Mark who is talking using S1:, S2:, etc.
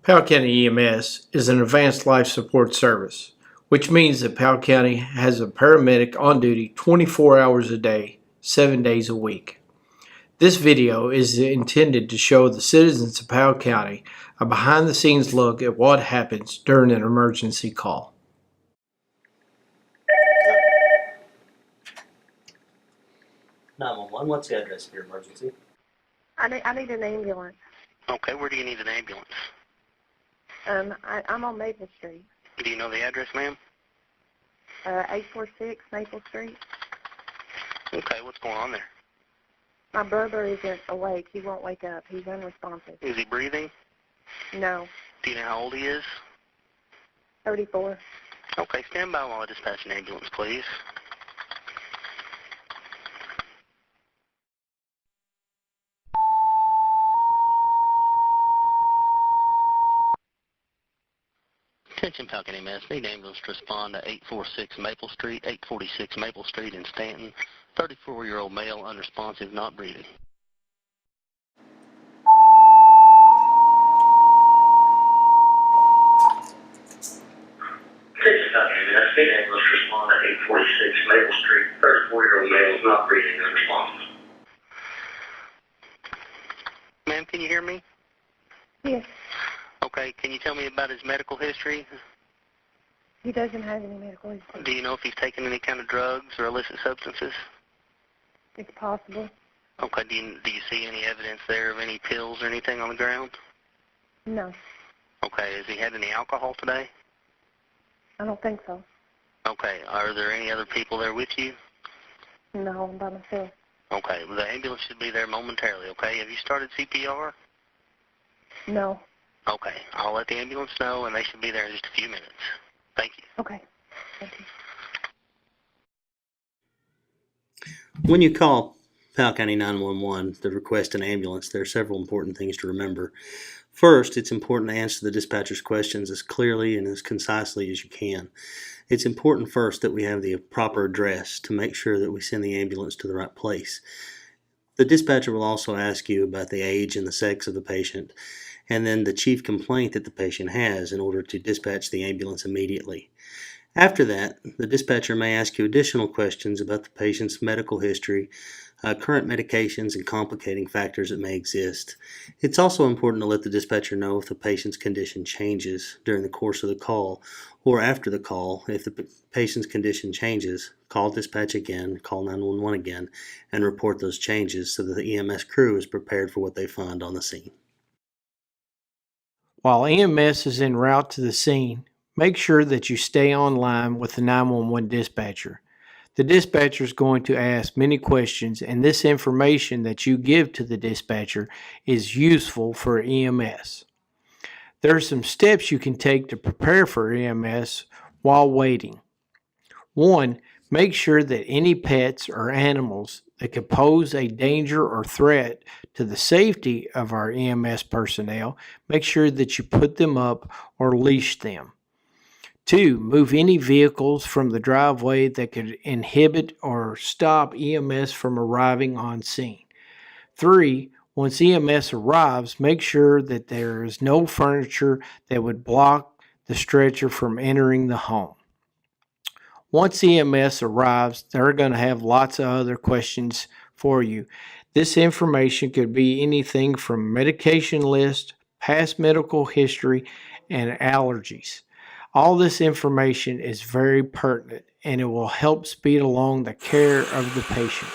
S1: Powell County EMS is an advanced life support service, which means that Powell County has a paramedic on duty 24 hours a day, 7 days a week. This video is intended to show the citizens of Powell County a behind-the-scenes look at what happens during an emergency call.
S2: What's the address for your emergency?
S3: I need an ambulance.
S4: Okay, where do you need an ambulance?
S3: I'm on Maple Street.
S4: Do you know the address, ma'am?
S3: 846 Maple Street.
S4: Okay, what's going on there?
S3: My brother isn't awake. He won't wake up. He's unresponsive.
S4: Is he breathing?
S3: No.
S4: Do you know how old he is?
S3: 34.
S4: Okay, stand by while I dispatch an ambulance, please. Attention Powell County EMS, need ambulance to respond to 846 Maple Street, 846 Maple Street in Stanton. 34-year-old male, unresponsive, not breathing.
S5: Attention Powell County EMS, need ambulance to respond to 846 Maple Street. 34-year-old male is not breathing, unresponsive.
S4: Ma'am, can you hear me?
S3: Yes.
S4: Okay, can you tell me about his medical history?
S3: He doesn't have any medical history.
S4: Do you know if he's taken any kind of drugs or illicit substances?
S3: It's possible.
S4: Okay, do you see any evidence there of any pills or anything on the ground?
S3: No.
S4: Okay, has he had any alcohol today?
S3: I don't think so.
S4: Okay, are there any other people there with you?
S3: No, I'm by myself.
S4: Okay, well, the ambulance should be there momentarily, okay? Have you started CPR?
S3: No.
S4: Okay, I'll let the ambulance know, and they should be there in just a few minutes. Thank you.
S3: Okay. Thank you.
S2: When you call Powell County 911 to request an ambulance, there are several important things to remember. First, it's important to answer the dispatcher's questions as clearly and as concisely as you can. It's important first that we have the proper address to make sure that we send the ambulance to the right place. The dispatcher will also ask you about the age and the sex of the patient, and then the chief complaint that the patient has in order to dispatch the ambulance immediately. After that, the dispatcher may ask you additional questions about the patient's medical history, current medications, and complicating factors that may exist. It's also important to let the dispatcher know if the patient's condition changes during the course of the call or after the call. If the patient's condition changes, call dispatch again, call 911 again, and report those changes so that the EMS crew is prepared for what they find on the scene.
S1: While EMS is en route to the scene, make sure that you stay online with the 911 dispatcher. The dispatcher is going to ask many questions, and this information that you give to the dispatcher is useful for EMS. There are some steps you can take to prepare for EMS while waiting. 1. Make sure that any pets or animals that could pose a danger or threat to the safety of our EMS personnel, make sure that you put them up or leash them. 2. Move any vehicles from the driveway that could inhibit or stop EMS from arriving on scene. 3. Once EMS arrives, make sure that there is no furniture that would block the stretcher from entering the home. Once EMS arrives, they're going to have lots of other questions for you. This information could be anything from medication list, past medical history, and allergies. All this information is very pertinent, and it will help speed along the care of the patient.